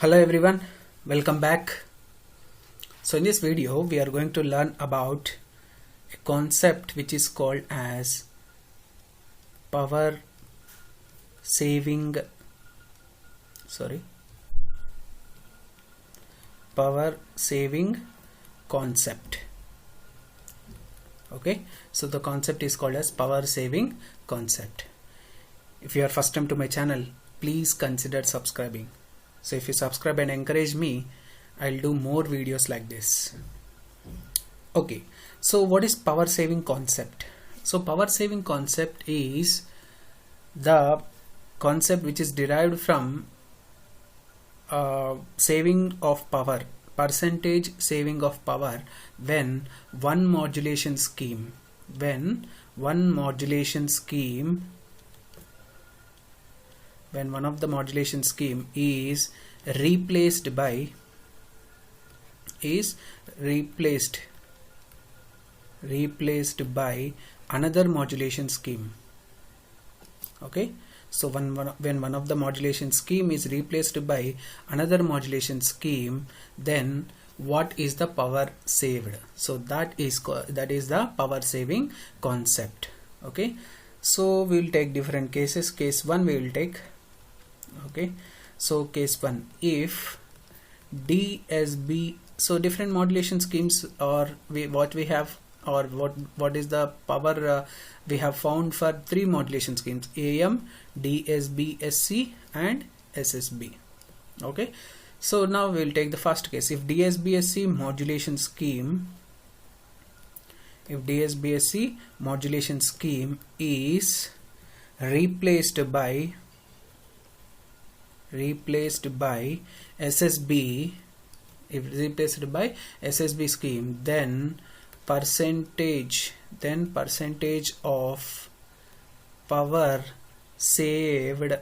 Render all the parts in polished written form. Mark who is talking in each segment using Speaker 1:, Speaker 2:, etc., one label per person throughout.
Speaker 1: Hello everyone, welcome back. So in this video we are going to learn about a concept which is called as power saving concept. Okay, so the concept is called as power saving concept. If you are first time to my channel, please consider subscribing. So if you subscribe and encourage me, I'll do more videos like this. Okay, so what is power saving concept? So power saving concept is the concept which is derived from saving of power, percentage saving of power when one of the modulation scheme is replaced by another modulation scheme. Okay, so when one of the modulation scheme is replaced by another modulation scheme, then what is the power saved? So that is the power saving concept. Okay, so we will take different cases. Case 1 we will take. Okay, so case 1, if DSB, so different modulation schemes, or what is the power we have found for 3 modulation schemes: AM, DSB, SC and SSB. Okay, so now we will take the first case. If DSB-SC modulation scheme is replaced by SSB, scheme, then percentage of power saved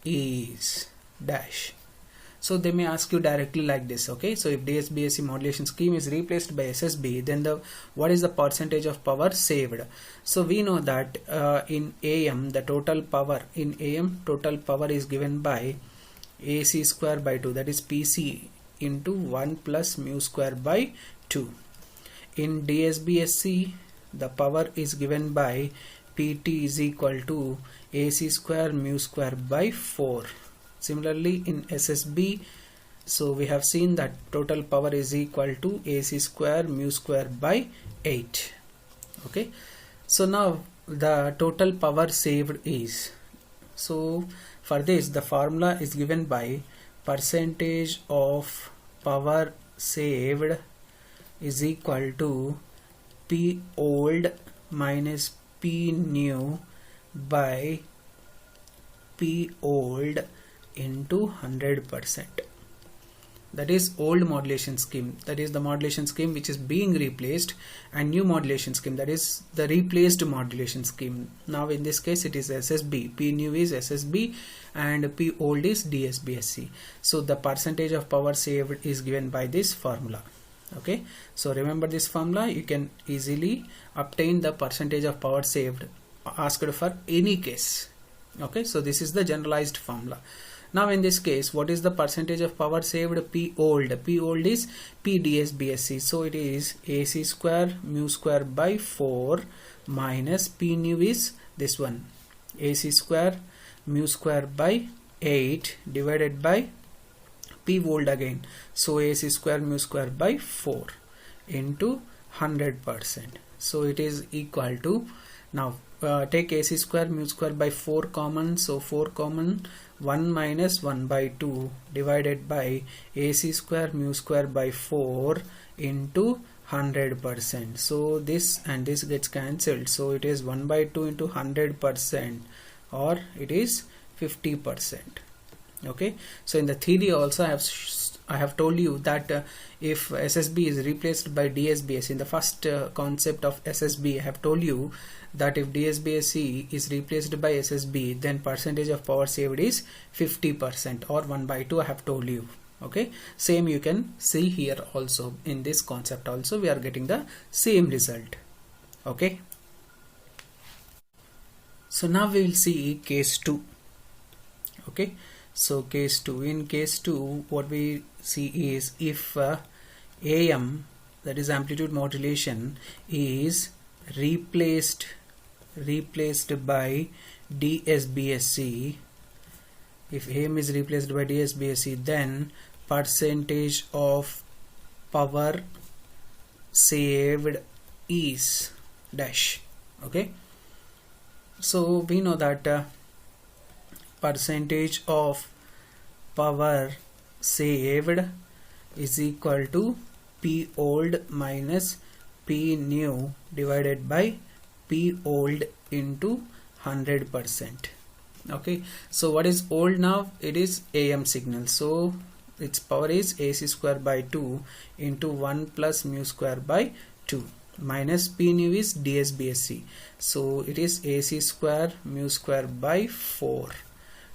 Speaker 1: is dash. So they may ask you directly like this. Okay, so if DSB-SC modulation scheme is replaced by SSB, then what is the percentage of power saved? So we know that in AM the total power is given by AC square by 2, that is PC into 1 plus mu square by 2. In DSB-SC the power is given by PT is equal to AC square mu square by 4. Similarly in SSB, so we have seen that total power is equal to AC square mu square by 8. Okay, so now the total power saved is, so for this the formula is given by percentage of power saved is equal to P old minus P new by P old into 100%. That is old modulation scheme, that is the modulation scheme which is being replaced, and new modulation scheme, that is the replaced modulation scheme. Now in this case it is SSB, P new is SSB and P old is DSB-SC. So the percentage of power saved is given by this formula. Okay, so remember this formula, you can easily obtain the percentage of power saved asked for any case. Okay, so this is the generalized formula. Now in this case, what is the percentage of power saved? P old is P DSB-SC, so it is AC square mu square by 4 minus P new is this one, AC square mu square by 8 divided by P old again, so AC square mu square by 4 into 100%. So it is equal to, now take AC square mu square by 4 common, so 4 common, 1 minus 1 by 2 divided by AC square mu square by 4 into 100%. So this and this gets cancelled, so it is 1 by 2 into 100%, or it is 50%. Okay, so in the theory also I have told you that if SSB is replaced by DSB-SC, in the first concept of SSB I have told you that if DSB-SC is replaced by SSB, then percentage of power saved is 50%, or 1 by 2 I have told you. Okay, same you can see here also. In this concept also we are getting the same result. Okay, so now we will see case 2. Okay, So case 2, in case 2 what we see is if AM, that is amplitude modulation, is replaced by DSBSC. If AM is replaced by DSBSC, then percentage of power saved is dash. Okay, so we know that percentage of power saved is equal to P old minus P new divided by P old into 100%. Okay, so what is old now? It is AM signal, so its power is AC square by 2 into 1 plus mu square by 2 minus P new is DSBSC, so it is AC square mu square by 4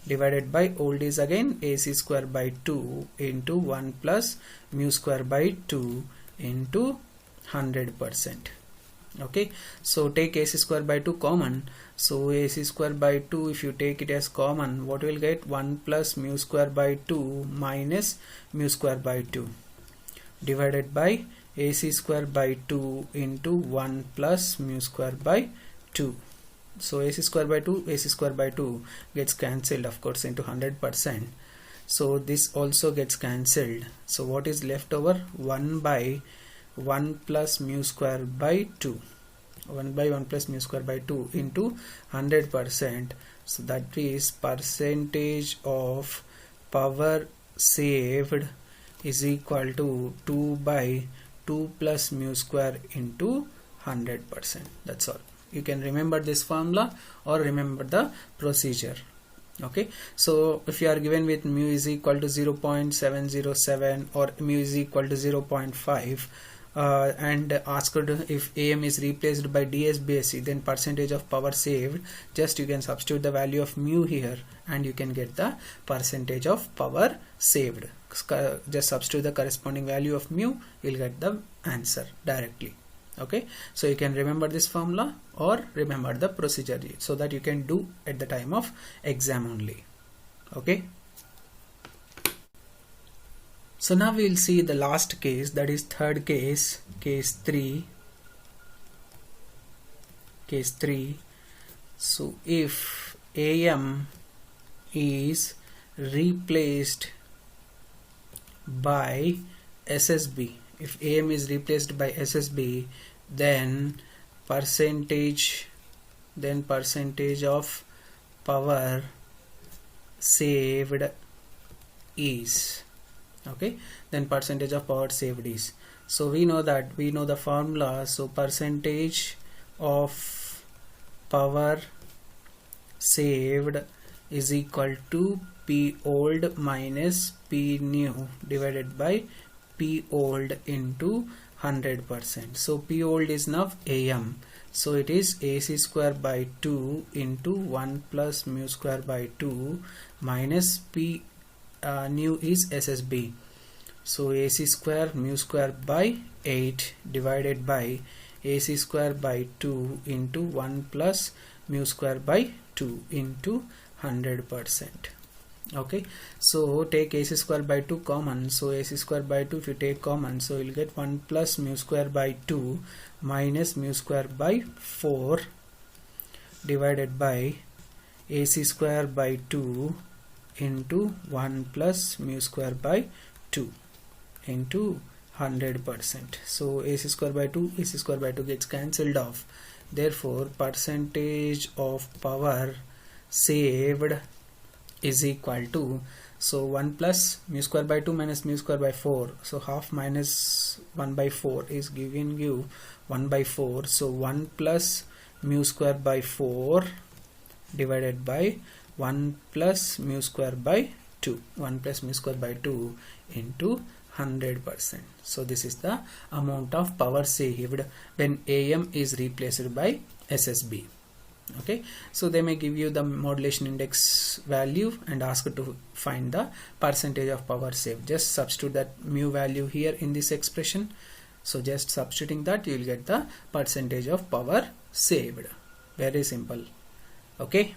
Speaker 1: divided by old is again AC square by 2 into 1 plus mu square by 2 into 100%. Okay, so take AC square by 2 common, so AC square by 2, if you take it as common, what will get? 1 plus mu square by 2 minus mu square by 2 divided by AC square by 2 into 1 plus mu square by 2. So AC square by 2, AC square by 2 gets cancelled, of course, into 100%. So this also gets cancelled. So what is left over? 1 by 1 plus mu square by 2. 1 by 1 plus mu square by 2 into 100%. So that is percentage of power saved is equal to 2 by 2 plus mu square into 100%. That's all. You can remember this formula or remember the procedure. Okay, so if you are given with mu is equal to 0.707 or mu is equal to 0.5 and asked if AM is replaced by DSBSC, then percentage of power saved, just you can substitute the value of mu here and you can get the percentage of power saved. Just substitute the corresponding value of mu, you'll get the answer directly. Okay, so you can remember this formula or remember the procedure so that you can do at the time of exam only. Okay, so now we will see the last case, that is third case, case 3. So if AM is replaced by SSB, if AM is replaced by SSB, then percentage of power saved is, okay, then percentage of power saved is. So we know the formula. So percentage of power saved is equal to P old minus P new divided by P old into 100%. So P old is now AM, so it is AC square by 2 into 1 plus mu square by 2 minus P new is SSB, so AC square mu square by 8 divided by AC square by 2 into 1 plus mu square by 2 into 100%. Okay, so take AC square by 2 common, so AC square by 2 if you take common, so you'll get 1 plus mu square by 2 minus mu square by 4 divided by AC square by 2 into 1 plus mu square by 2 into 100%. So AC square by 2 gets cancelled off, therefore percentage of power saved is equal to, so 1 plus mu square by 2 minus mu square by 4, so half minus 1 by 4 is giving you 1 by 4, so 1 plus mu square by 4 divided by 1 plus mu square by 2, 1 plus mu square by 2 into 100%. So this is the amount of power saved when AM is replaced by SSB. Okay, so they may give you the modulation index value and ask to find the percentage of power saved. Just substitute that mu value here in this expression. So just substituting that, you will get the percentage of power saved. Very simple. Okay.